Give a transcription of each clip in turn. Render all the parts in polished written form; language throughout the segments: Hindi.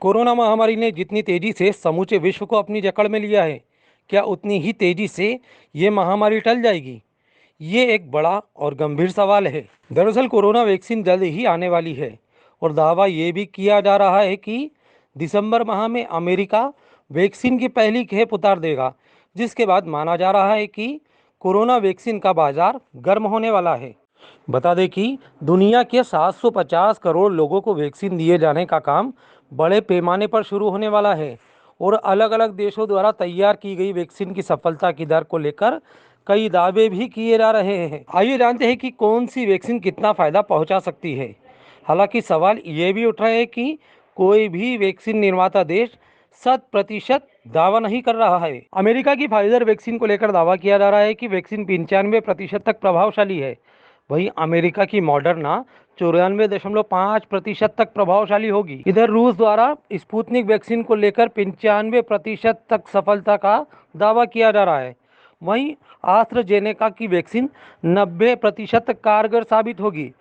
कोरोना महामारी ने जितनी तेजी से समूचे विश्व को अपनी जकड़ में लिया है, क्या उतनी ही तेजी से ये महामारी टल जाएगी? ये एक बड़ा और गंभीर सवाल है। दरअसल कोरोना वैक्सीन जल्द ही आने वाली है और दावा ये भी किया जा रहा है कि दिसंबर माह में अमेरिका वैक्सीन की पहली खेप उतार देगा, जिसके बाद माना जा रहा है कि कोरोना वैक्सीन का बाजार गर्म होने वाला है। बता दें कि दुनिया के 750 करोड़ लोगों को वैक्सीन दिए जाने का काम बड़े पैमाने पर शुरू होने वाला है और अलग अलग देशों द्वारा तैयार की गई वैक्सीन की सफलता की दर को लेकर कई दावे भी किए जा रहे हैं। आइए जानते हैं कि कौन सी वैक्सीन कितना फायदा पहुंचा सकती है। हालांकि सवाल ये भी उठ रहा है कि कोई भी वैक्सीन निर्माता देश 100% दावा नहीं कर रहा है। अमेरिका की फाइजर वैक्सीन को लेकर दावा किया जा रहा है कि वैक्सीन 95% तक प्रभावशाली है। वहीं अमेरिका की मॉडर्ना 94.5% तक प्रभावशाली होगी। इधर रूस द्वारा स्पुतनिक वैक्सीन को लेकर 95% तक सफलता का दावा किया जा रहा है। वहीं आस्ट्राजेनेका की वैक्सीन 90% कारगर साबित होगी।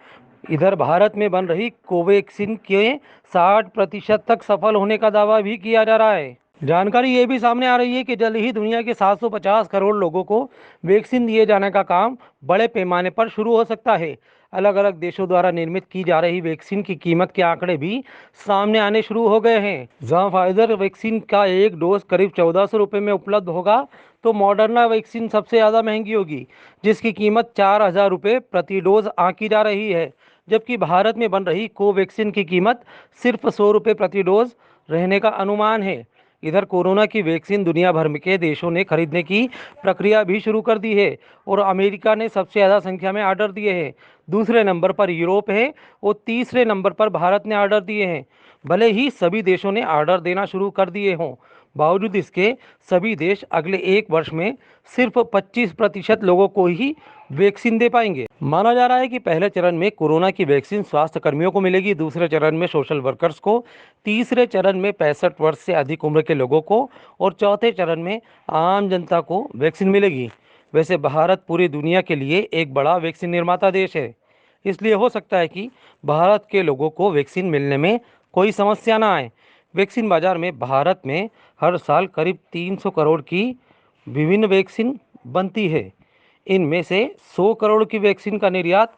इधर भारत में बन रही कोवैक्सीन के 60% तक सफल होने का दावा भी किया जा रहा है। जानकारी ये भी सामने आ रही है कि जल्द ही दुनिया के 750 करोड़ लोगों को वैक्सीन दिए जाने का काम बड़े पैमाने पर शुरू हो सकता है। अलग अलग देशों द्वारा निर्मित की जा रही वैक्सीन की कीमत के आंकड़े भी सामने आने शुरू हो गए हैं। जहां फाइजर वैक्सीन का एक डोज करीब 1400 रुपये में उपलब्ध होगा, तो मॉडर्ना वैक्सीन सबसे ज़्यादा महंगी होगी, जिसकी कीमत 4000 रुपये प्रति डोज आंकी जा रही है। जबकि भारत में बन रही कोवैक्सीन की कीमत सिर्फ 100 रुपये प्रति डोज रहने का अनुमान है। इधर कोरोना की वैक्सीन दुनिया भर के देशों ने खरीदने की प्रक्रिया भी शुरू कर दी है और अमेरिका ने सबसे ज़्यादा संख्या में ऑर्डर दिए हैं। दूसरे नंबर पर यूरोप है और तीसरे नंबर पर भारत ने ऑर्डर दिए हैं। भले ही सभी देशों ने ऑर्डर देना शुरू कर दिए हों, बावजूद इसके सभी देश अगले एक वर्ष में सिर्फ 25% लोगों को ही वैक्सीन दे पाएंगे। माना जा रहा है कि पहले चरण में कोरोना की वैक्सीन स्वास्थ्य कर्मियों को मिलेगी, दूसरे चरण में सोशल वर्कर्स को, तीसरे चरण में 65 वर्ष से अधिक उम्र के लोगों को और चौथे चरण में आम जनता को वैक्सीन मिलेगी। वैसे भारत पूरी दुनिया के लिए एक बड़ा वैक्सीन निर्माता देश है, इसलिए हो सकता है कि भारत के लोगों को वैक्सीन मिलने में कोई समस्या ना आए। वैक्सीन बाजार में भारत में हर साल करीब 300 करोड़ की विभिन्न वैक्सीन बनती है। इनमें से 100 करोड़ की वैक्सीन का निर्यात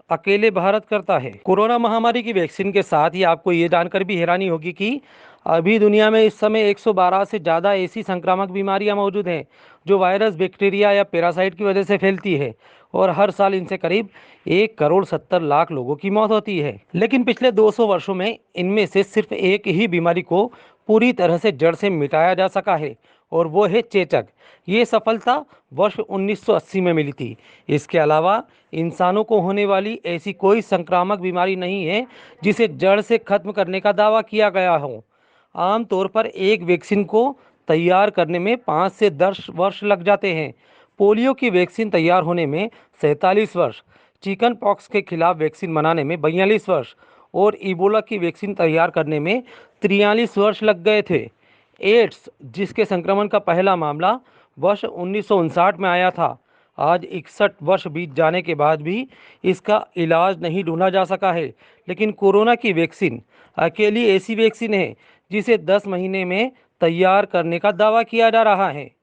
अकेले भारत करता है। कोरोना महामारी की वैक्सीन के साथ ही आपको ये जानकर भी हैरानी होगी कि अभी दुनिया में इस समय 112 से ज़्यादा ऐसी संक्रामक बीमारियां मौजूद हैं जो वायरस, बैक्टीरिया या पैरासाइट की वजह से फैलती है और हर साल इनसे करीब 1 करोड़ 70 लाख लोगों की मौत होती है। लेकिन पिछले 200 वर्षों में इनमें से सिर्फ एक ही बीमारी को पूरी तरह से जड़ से मिटाया जा सका है और वो है चेचक। ये सफलता वर्ष 1980 में मिली थी। इसके अलावा इंसानों को होने वाली ऐसी कोई संक्रामक बीमारी नहीं है जिसे जड़ से खत्म करने का दावा किया गया हो। आमतौर पर एक वैक्सीन को तैयार करने में 5 से 10 वर्ष लग जाते हैं। पोलियो की वैक्सीन तैयार होने में 47 वर्ष, चिकन पॉक्स के खिलाफ वैक्सीन बनाने में 42 वर्ष और इबोला की वैक्सीन तैयार करने में 43 वर्ष लग गए थे। एड्स, जिसके संक्रमण का पहला मामला वर्ष 1959 में आया था, आज 61 वर्ष बीत जाने के बाद भी इसका इलाज नहीं ढूंढा जा सका है। लेकिन कोरोना की वैक्सीन अकेली ऐसी वैक्सीन है जिसे 10 महीने में तैयार करने का दावा किया जा रहा है।